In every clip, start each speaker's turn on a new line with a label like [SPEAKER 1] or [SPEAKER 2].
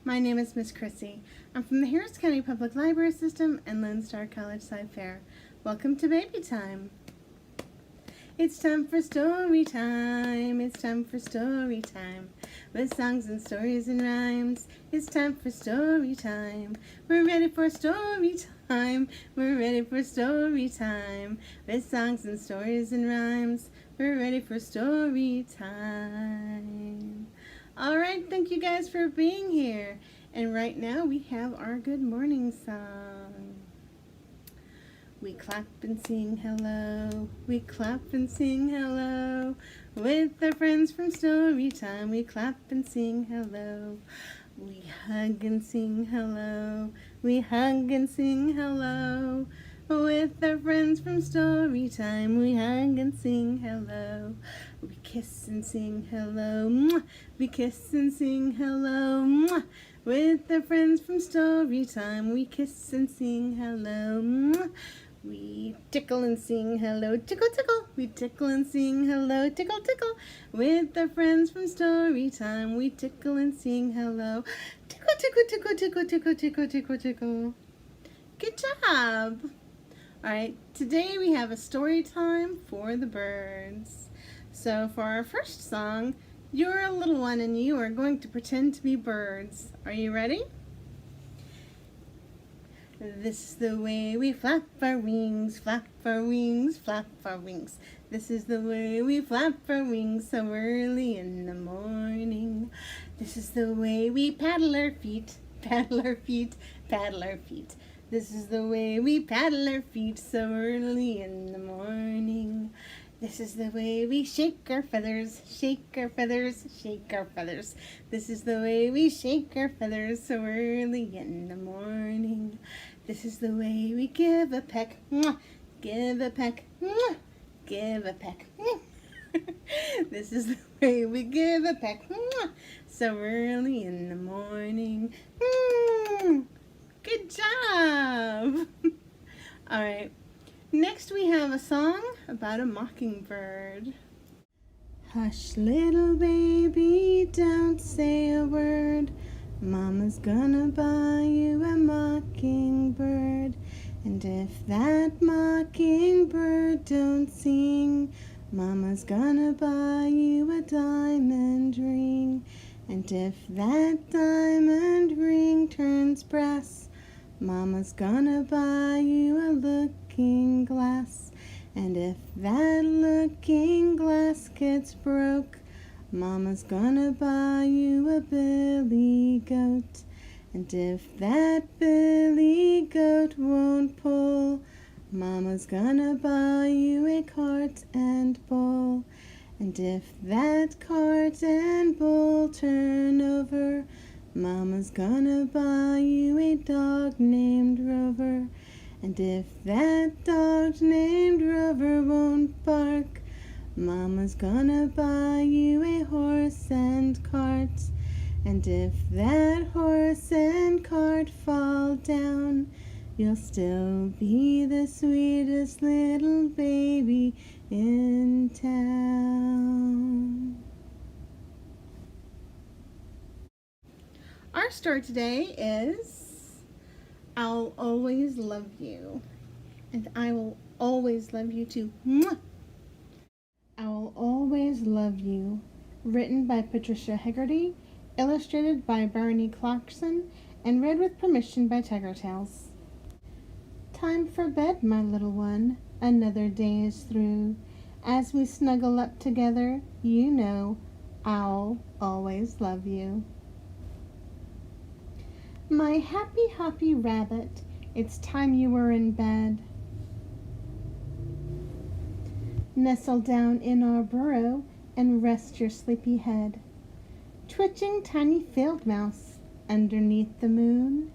[SPEAKER 1] My name is Miss Krissy. I'm from the Harris County Public Library System and Lone Star College Sci-Fair. Welcome to Baby Time. It's time for story time. It's time for story time. With songs and stories and rhymes. It's time for story time. We're ready for story time. We're ready for story time. With songs and stories and rhymes. We're ready for story time. All right, thank you guys for being here. And right now we have our good morning song. We clap and sing hello. We clap and sing hello. With our friends from story time, we clap and sing hello. We hug and sing hello. We hug and sing hello. With our friends from story time, we hug and sing hello. We kiss and sing hello. Mwah. We kiss and sing hello. Mwah. With our friends from story time, we kiss and sing hello. Mwah. We tickle and sing hello, tickle, tickle. We tickle and sing hello, tickle, tickle. With our friends from story time, we tickle and sing hello. Tickle, tickle, tickle, tickle, tickle, tickle, tickle, tickle. Good job. All right, today we have a story time for the birds. So for our first song, you're a little one and you are going to pretend to be birds. Are you ready? This is the way we flap our wings, flap our wings, flap our wings. This is the way we flap our wings so early in the morning. This is the way we paddle our feet, paddle our feet, paddle our feet. This is the way we paddle our feet so early in the morning. This is the way we shake our feathers, shake our feathers, shake our feathers. This is the way we shake our feathers so early in the morning. This is the way we give a peck, mwah, give a peck, mwah, give a peck. This is the way we give a peck, mwah, so early in the morning. Good job! All right, next we have a song about a mockingbird. Hush, little baby, don't say a word. Mama's gonna buy you a mockingbird. And if that mockingbird don't sing, Mama's gonna buy you a diamond ring. And if that diamond ring turns brass, Mama's gonna buy you a looking glass. And if that looking glass gets broke, Mama's gonna buy you a billy goat. And if that billy goat won't pull, Mama's gonna buy you a cart and bull. And if that cart and bull turn over, Mama's gonna buy you a dog named Rover. And if that dog named Rover won't bark, Mama's gonna buy you a horse and cart. And if that horse and cart fall down, you'll still be the sweetest little baby in town. Our story today is I'll Always Love You. And I will always love you too. Mwah! I Will Always Love You. Written by Patricia Hegarty, illustrated by Barney Clarkson, and read with permission by Tiger Tales. Time for bed, my little one. Another day is through. As we snuggle up together, you know I'll always love you. My happy hoppy rabbit, it's time you were in bed. Nestle down in our burrow and rest your sleepy head. Twitching tiny field mouse underneath the moon.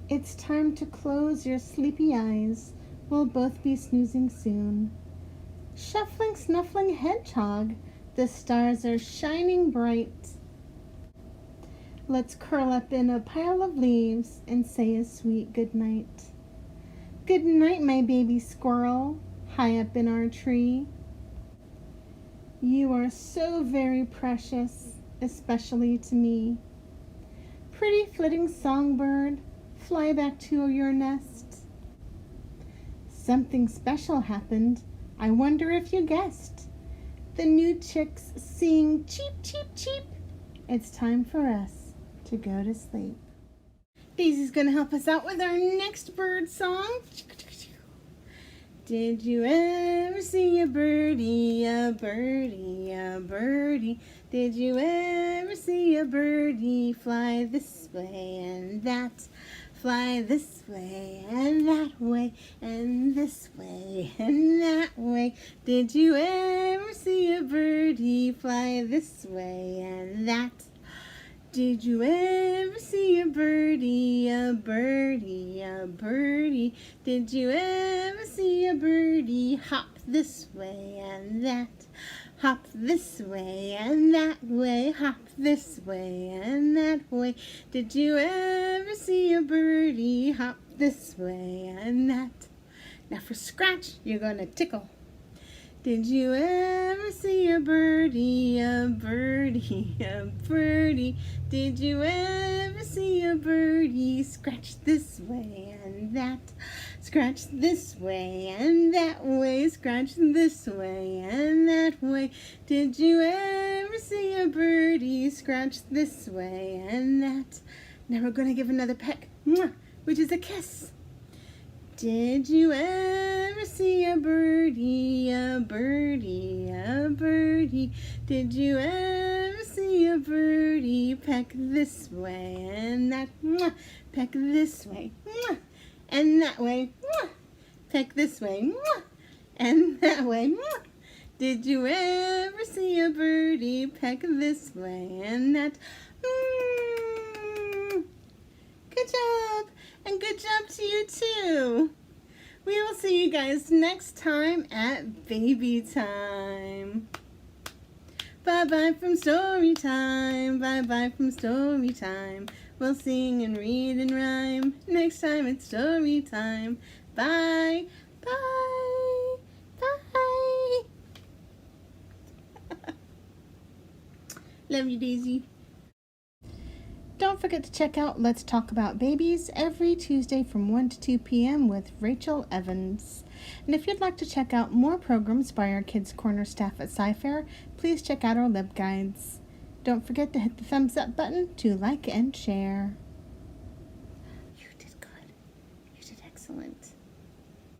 [SPEAKER 1] It's time to close your sleepy eyes. We'll both be snoozing soon. Shuffling, snuffling hedgehog, the stars are shining bright. Let's curl up in a pile of leaves and say a sweet good night. Good night, my baby squirrel, high up in our tree. You are so very precious, especially to me. Pretty flitting songbird, fly back to your nest. Something special happened. I wonder if you guessed. The new chicks sing cheep, cheep, cheep. It's time for us to go to sleep. Daisy's going to help us out with our next bird song. Did you ever see a birdie, a birdie, a birdie? Did you ever see a birdie fly this way and that? Fly this way and that way and this way and that way. Did you ever see a birdie fly this way and that? Did you ever see a birdie, a birdie, a birdie? Did you ever see a birdie hop this way and that? Hop this way and that way, hop this way and that way. Did you ever see a birdie hop this way and that? Now for scratch, you're gonna tickle. Did you ever see a birdie, a birdie, a birdie? Did you ever see a birdie scratch this way and that? Scratch this way and that way, scratch this way and that way. Did you ever see a birdie scratch this way and that? Now we're going to give another peck, which is a kiss. Did you ever see a birdie, a birdie, a birdie? Did you ever see a birdie peck this way and that? Peck this way and that way. Peck this way and that way. Did you ever see a birdie peck this way and that? Good job. And good job to you too. We will see you guys next time at baby time. Bye-bye from story time. Bye-bye from story time. We'll sing and read and rhyme. Next time it's story time. Bye. Bye. Bye. Love you, Daisy. Don't forget to check out Let's Talk About Babies every Tuesday from 1 to 2 p.m. with Rachel Evans. And if you'd like to check out more programs by our Kids Corner staff at Sci-Fair, please check out our LibGuides. Don't forget to hit the thumbs up button to like and share.